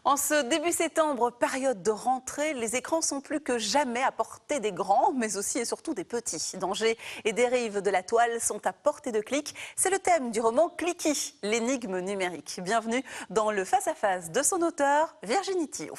En ce début septembre, période de rentrée, les écrans sont plus que jamais à portée des grands, mais aussi et surtout des petits. Dangers et dérives de la toile sont à portée de clic. C'est le thème du roman Clicky, l'énigme numérique. Bienvenue dans le face-à-face de son auteur, Virginie Thiault.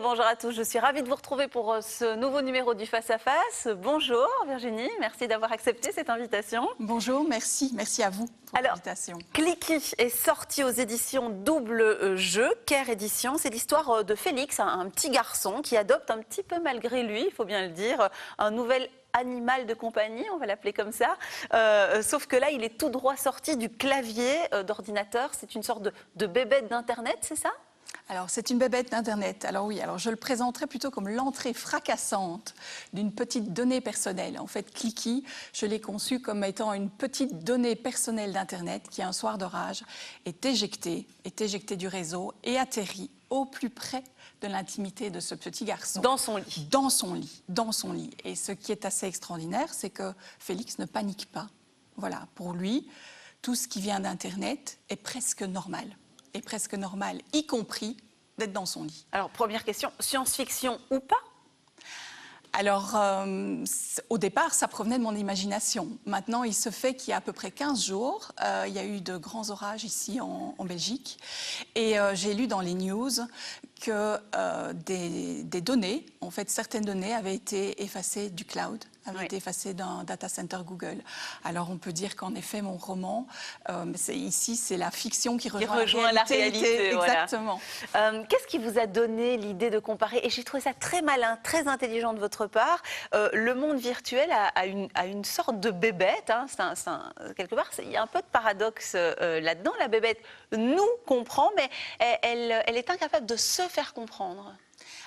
Bonjour à tous. Je suis ravie de vous retrouver pour ce nouveau numéro du Face à Face. Bonjour Virginie, merci d'avoir accepté cette invitation. Bonjour, merci à vous pour l'invitation. Clicky est sorti aux éditions Double Jeu, Care Édition. C'est l'histoire de Félix, un petit garçon qui adopte un petit peu malgré lui, il faut bien le dire, un nouvel animal de compagnie, on va l'appeler comme ça. Sauf que là, il est tout droit sorti du clavier d'ordinateur. C'est une sorte de bébête d'Internet, c'est ça ? Alors, c'est une bébête d'Internet. Alors oui, je le présenterai plutôt comme l'entrée fracassante d'une petite donnée personnelle. En fait, Clicky, je l'ai conçu comme étant une petite donnée personnelle d'Internet qui, un soir d'orage, est éjectée du réseau et atterrit au plus près de l'intimité de ce petit garçon. Dans son lit. Dans son lit. Et ce qui est assez extraordinaire, c'est que Félix ne panique pas. Voilà, pour lui, tout ce qui vient d'Internet est presque normal. Y compris d'être dans son lit. Alors, première question, science-fiction ou pas ? Alors, au départ, ça provenait de mon imagination. Maintenant, il se fait qu'il y a à peu près 15 jours, il y a eu de grands orages ici en Belgique. Et j'ai lu dans les news que des données, en fait, certaines données avaient été effacées du cloud, avaient été effacées d'un data center Google. Alors, on peut dire qu'en effet, mon roman, ici, c'est la fiction qui rejoint la réalité. Exactement. Voilà. Qu'est-ce qui vous a donné l'idée de comparer ? Et j'ai trouvé ça très malin, très intelligent de votre part. Le monde virtuel a une sorte de bébête. Hein, quelque part, il y a un peu de paradoxe là-dedans. La bébête nous comprend, mais elle est incapable de se faire comprendre.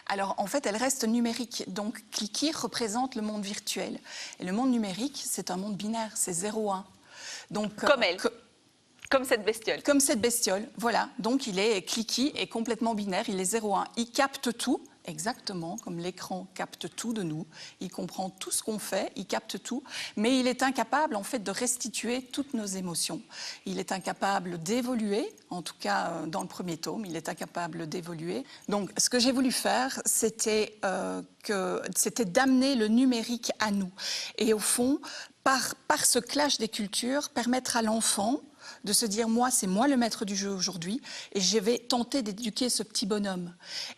Alors, en fait, elle reste numérique. Donc, Clicky représente le monde virtuel. Et le monde numérique, c'est un monde binaire, c'est 0-1. Donc, comme elle. Comme cette bestiole. Comme cette bestiole, voilà. Donc, Clicky est complètement binaire, il est 0-1. Il capte tout, exactement comme l'écran capte tout de nous. Il comprend tout ce qu'on fait, il capte tout, mais il est incapable, en fait, de restituer toutes nos émotions. Il est incapable d'évoluer, en tout cas dans le premier tome, il est incapable d'évoluer. Donc, ce que j'ai voulu faire, c'était d'amener le numérique à nous. Et au fond, par ce clash des cultures, permettre à l'enfant de se dire, c'est moi le maître du jeu aujourd'hui et je vais tenter d'éduquer ce petit bonhomme.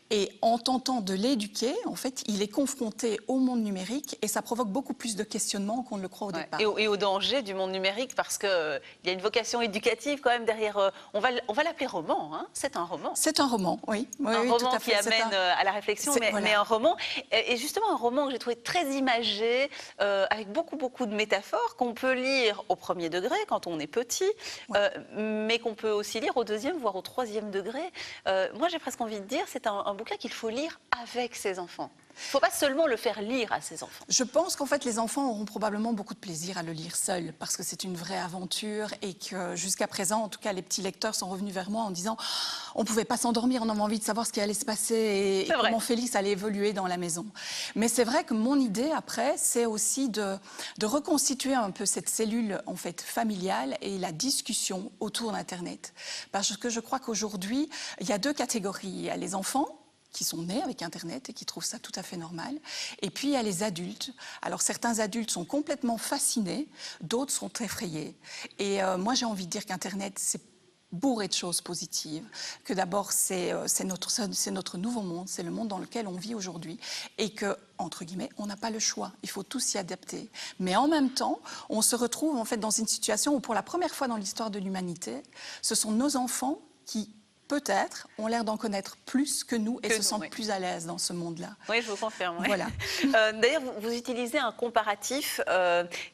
Et en tentant de l'éduquer, en fait, il est confronté au monde numérique et ça provoque beaucoup plus de questionnements qu'on ne le croit au départ. Et au danger du monde numérique, parce qu'il y a une vocation éducative quand même derrière. On va l'appeler roman, hein. C'est un roman. C'est un roman, oui. Un roman tout à fait. Qui amène à la réflexion, mais un roman. Et justement, un roman que j'ai trouvé très imagé, avec beaucoup de métaphores, qu'on peut lire au premier degré, quand on est petit, mais qu'on peut aussi lire au deuxième, voire au troisième degré. Moi, j'ai presque envie de dire, c'est un bouquin qu'il faut lire avec ses enfants. Il ne faut pas seulement le faire lire à ses enfants. Je pense qu'en fait, les enfants auront probablement beaucoup de plaisir à le lire seuls, parce que c'est une vraie aventure et que jusqu'à présent, en tout cas, les petits lecteurs sont revenus vers moi en disant « on ne pouvait pas s'endormir, on avait envie de savoir ce qui allait se passer et comment Félix allait évoluer dans la maison ». Mais c'est vrai que mon idée, après, c'est aussi de reconstituer un peu cette cellule, en fait, familiale et la discussion autour d'Internet. Parce que je crois qu'aujourd'hui, il y a deux catégories. Il y a les enfants, qui sont nés avec Internet et qui trouvent ça tout à fait normal. Et puis, il y a les adultes. Alors, certains adultes sont complètement fascinés, d'autres sont effrayés. Et moi, j'ai envie de dire qu'Internet, c'est bourré de choses positives, que d'abord, c'est notre nouveau monde, c'est le monde dans lequel on vit aujourd'hui, et que, entre guillemets, on n'a pas le choix, il faut tous s'y adapter. Mais en même temps, on se retrouve en fait dans une situation où, pour la première fois dans l'histoire de l'humanité, ce sont nos enfants qui, peut-être, ont l'air d'en connaître plus que nous et se sentent plus à l'aise dans ce monde-là. Oui, je vous confirme. Oui. Voilà. D'ailleurs, vous utilisez un comparatif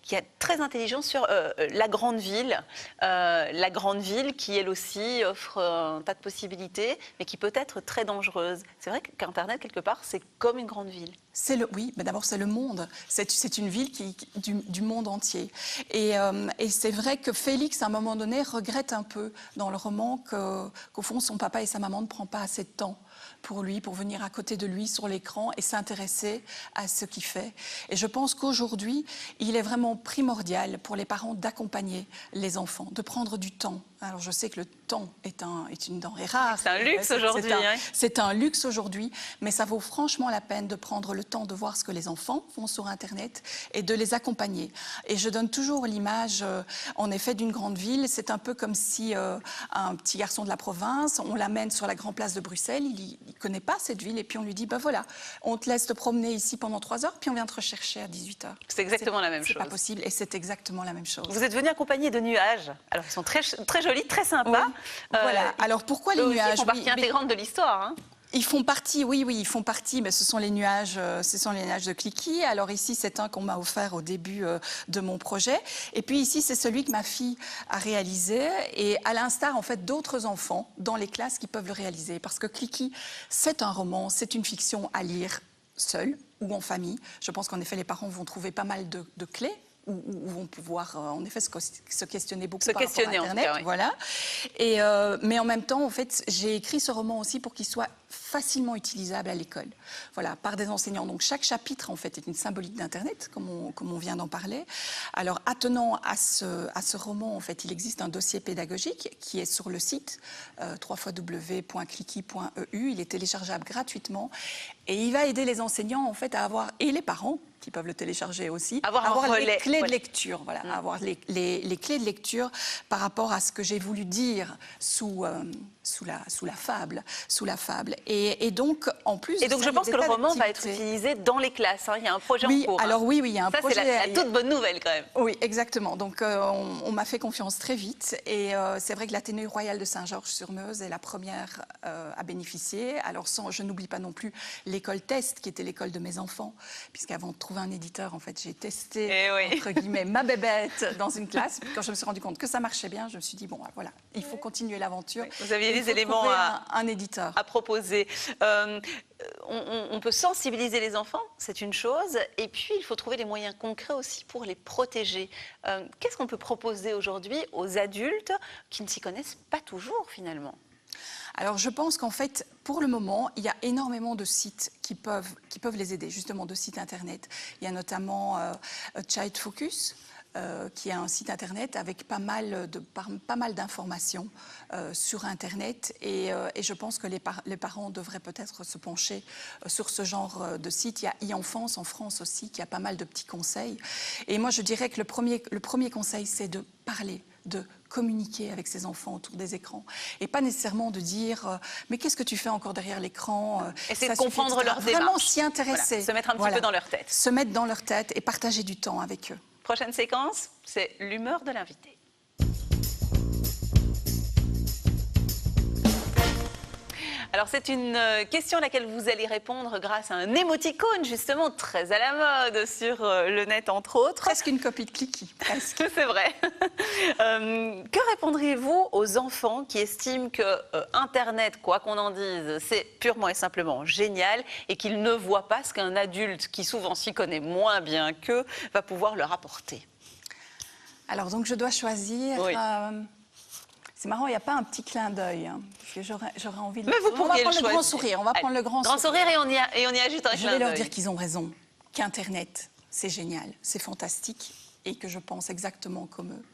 qui est très intelligent sur la grande ville. La grande ville qui, elle aussi, offre un tas de possibilités, mais qui peut être très dangereuse. C'est vrai qu'Internet, quelque part, c'est comme une grande ville. Oui, mais d'abord c'est le monde. C'est une ville du monde entier. Et c'est vrai que Félix, à un moment donné, regrette un peu dans le roman qu'au fond son papa et sa maman ne prennent pas assez de temps pour lui, pour venir à côté de lui sur l'écran et s'intéresser à ce qu'il fait. Et je pense qu'aujourd'hui, il est vraiment primordial pour les parents d'accompagner les enfants, de prendre du temps. Alors je sais que le temps est une denrée rare. C'est un luxe aujourd'hui. C'est un luxe aujourd'hui, mais ça vaut franchement la peine de prendre le temps de voir ce que les enfants font sur Internet et de les accompagner. Et je donne toujours l'image, en effet, d'une grande ville. C'est un peu comme si un petit garçon de la province, on l'amène sur la grande place de Bruxelles, il ne connaît pas cette ville, et puis on lui dit, ben voilà, on te laisse te promener ici pendant 3 heures, puis on vient te rechercher à 18 heures. C'est exactement la même chose. C'est pas possible, et c'est exactement la même chose. Vous êtes venu accompagné de nuages. Alors, ils sont très jolis, très sympas. Oui. Voilà. Alors, pourquoi les nuages? Ils font partie intégrante de l'histoire, hein. Ils font partie, oui, ils font partie, mais ce sont les nuages de Cliquis. Alors ici, c'est un qu'on m'a offert au début de mon projet. Et puis ici, c'est celui que ma fille a réalisé. Et à l'instar, en fait, d'autres enfants dans les classes qui peuvent le réaliser. Parce que Cliquis, c'est un roman, c'est une fiction à lire seul ou en famille. Je pense qu'en effet, les parents vont trouver pas mal de clés, où vont pouvoir en effet se questionner beaucoup par rapport à Internet, en tout cas, oui. Voilà. Mais en même temps, en fait, j'ai écrit ce roman aussi pour qu'il soit facilement utilisable à l'école, voilà, par des enseignants. Donc chaque chapitre, en fait, est une symbolique d'Internet, comme on vient d'en parler. Alors, attenant à ce roman, en fait, il existe un dossier pédagogique qui est sur le site www.cliquis.eu. Il est téléchargeable gratuitement et il va aider les enseignants, en fait, à avoir, et les parents, qui peuvent le télécharger aussi, avoir les clés de lecture, voilà, avoir les clés de lecture par rapport à ce que j'ai voulu dire sous la fable. Et donc, en plus... Et donc, je pense que le roman va être utilisé dans les classes, hein. Il y a un projet en cours. Alors oui, il y a un projet. Ça, c'est la toute bonne nouvelle, quand même. Oui, exactement. Donc, on m'a fait confiance très vite. Et c'est vrai que l'Athénée royal de Saint-Georges-sur-Meuse est la première à bénéficier. Alors, je n'oublie pas non plus l'école Test, qui était l'école de mes enfants, puisqu'avant de trouver un éditeur, en fait, j'ai testé, entre guillemets, ma bébête dans une classe. Puis quand je me suis rendu compte que ça marchait bien, je me suis dit, bon, voilà, il faut continuer l'aventure. Oui, vous aviez des éléments un éditeur à proposer. On peut sensibiliser les enfants, c'est une chose, et puis il faut trouver des moyens concrets aussi pour les protéger. Qu'est-ce qu'on peut proposer aujourd'hui aux adultes qui ne s'y connaissent pas toujours, finalement ? Alors, je pense qu'en fait, pour le moment, il y a énormément de sites qui peuvent les aider, justement, de sites Internet. Il y a notamment Child Focus, qui est un site Internet avec pas mal d'informations sur Internet. Et je pense que les parents devraient peut-être se pencher sur ce genre de site. Il y a e-enfance en France aussi, qui a pas mal de petits conseils. Et moi, je dirais que le premier conseil, c'est de parler, de communiquer avec ses enfants autour des écrans. Et pas nécessairement de dire « mais qu'est-ce que tu fais encore derrière l'écran ?» Essayer de comprendre leur démarche. Vraiment s'y intéresser. Voilà, se mettre un petit peu dans leur tête. Se mettre dans leur tête et partager du temps avec eux. Prochaine séquence, c'est l'humeur de l'invité. Alors, c'est une question à laquelle vous allez répondre grâce à un émoticône, justement, très à la mode sur le net, entre autres. Presque une copie de Cliquis, presque. C'est vrai. Que répondriez-vous aux enfants qui estiment que Internet, quoi qu'on en dise, c'est purement et simplement génial et qu'ils ne voient pas ce qu'un adulte, qui souvent s'y connaît moins bien qu'eux, va pouvoir leur apporter? Alors, donc, je dois choisir... Oui. C'est marrant, il n'y a pas un petit clin d'œil, hein, parce que j'aurais envie de... Mais vous pourriez le grand sourire. On va prendre le grand sourire. Et on y ajoute un clin d'œil. Je vais leur dire qu'ils ont raison, qu'Internet, c'est génial, c'est fantastique, et que je pense exactement comme eux.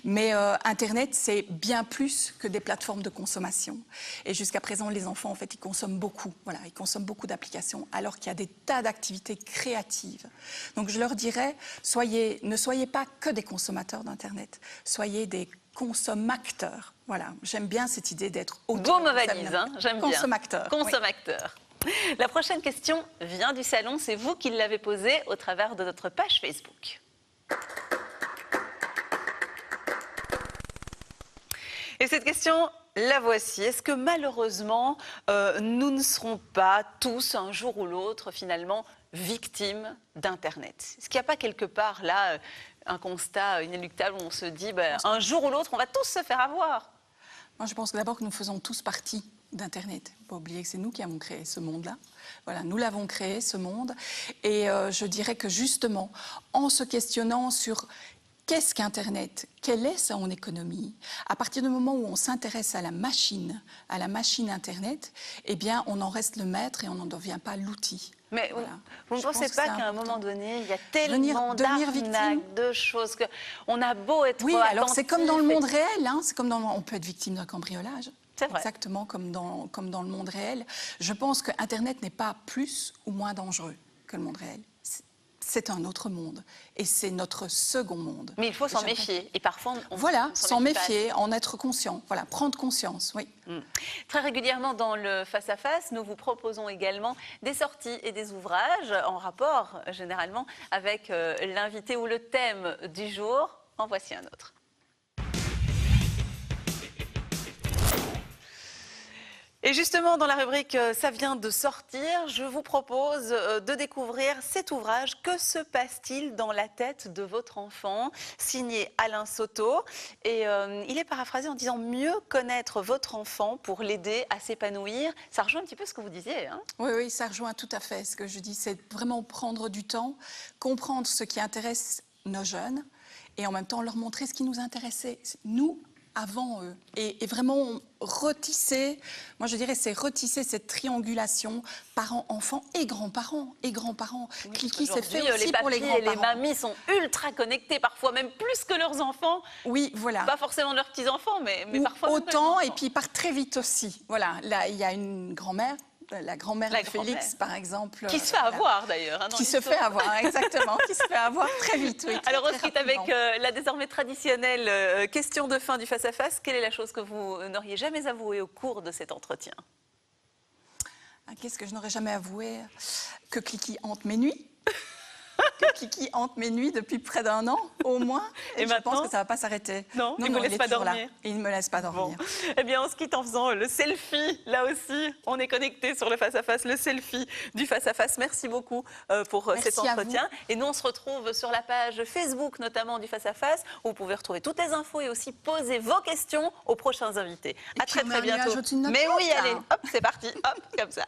Mais Internet, c'est bien plus que des plateformes de consommation. Et jusqu'à présent, les enfants, en fait, ils consomment beaucoup. Voilà, ils consomment beaucoup d'applications, alors qu'il y a des tas d'activités créatives. Donc, je leur dirais, ne soyez pas que des consommateurs d'Internet, soyez des consommateurs. Voilà, j'aime bien cette idée d'être auteur. Beau me valise, hein, j'aime bien. Consommateur. Consommateur. Oui. La prochaine question vient du salon, c'est vous qui l'avez posée au travers de notre page Facebook. Et cette question, la voici. Est-ce que malheureusement, nous ne serons pas tous, un jour ou l'autre, finalement, victimes d'Internet? Est-ce qu'il n'y a pas quelque part, là, un constat inéluctable où on se dit, un jour ou l'autre, on va tous se faire avoir? Moi, je pense d'abord que nous faisons tous partie d'Internet. Il ne faut pas oublier que c'est nous qui avons créé ce monde-là. Voilà, nous l'avons créé, ce monde. Et je dirais que justement, en se questionnant sur qu'est-ce qu'Internet, quelle est son économie, à partir du moment où on s'intéresse à la machine Internet, eh bien, on en reste le maître et on n'en devient pas l'outil. Mais voilà. Vous ne pensez pas qu'à un moment donné, il y a tellement d'arnaques, de choses, qu'on a beau être oui, alors c'est comme dans le monde réel, hein, on peut être victime d'un cambriolage. C'est vrai. Exactement comme dans le monde réel. Je pense que Internet n'est pas plus ou moins dangereux que le monde réel. C'est un autre monde et c'est notre second monde. Mais il faut s'en méfier et parfois voilà, s'en méfier, en être conscient, voilà, prendre conscience, oui. Très régulièrement dans le face-à-face, nous vous proposons également des sorties et des ouvrages en rapport généralement avec l'invité ou le thème du jour. En voici un autre. Et justement, dans la rubrique « Ça vient de sortir », je vous propose de découvrir cet ouvrage « Que se passe-t-il dans la tête de votre enfant ?» signé Alain Soto. Et il est paraphrasé en disant « Mieux connaître votre enfant pour l'aider à s'épanouir ». Ça rejoint un petit peu ce que vous disiez. Hein ? Oui, oui, ça rejoint tout à fait ce que je dis. C'est vraiment prendre du temps, comprendre ce qui intéresse nos jeunes et en même temps leur montrer ce qui nous intéressait, nous, avant eux. Et vraiment retisser, moi je dirais, c'est retisser cette triangulation parents, enfants et grands-parents. Oui, Cliqui, c'est fait aussi les pour les grands-parents. Et les mamies sont ultra connectés, parfois même plus que leurs enfants. Oui, voilà. Pas forcément leurs petits-enfants, mais parfois autant, et puis ils partent très vite aussi. Voilà, là, il y a une grand-mère, la grand-mère de Félix, par exemple. Qui se fait avoir, d'ailleurs. Hein, qui se fait avoir, exactement. Qui se fait avoir très vite, oui. Alors, on se quitte avec la désormais traditionnelle question de fin du face-à-face. Quelle est la chose que vous n'auriez jamais avouée au cours de cet entretien? Qu'est-ce que je n'aurais jamais avoué? Que Cliqui hante mes nuits. Que Cliqui hante mes nuits depuis près d'un an, au moins. Et je pense que ça ne va pas s'arrêter. Non, il ne me laisse pas dormir. Il ne me laisse pas dormir. Bon. Eh bien, on se quitte en faisant le selfie. Là aussi, on est connecté sur le face-à-face, le selfie du face-à-face. Merci beaucoup pour cet entretien. Et nous, on se retrouve sur la page Facebook, notamment du face-à-face, où vous pouvez retrouver toutes les infos et aussi poser vos questions aux prochains invités. À très, très bientôt. Mais oui, allez, hop, c'est parti. Hop, comme ça.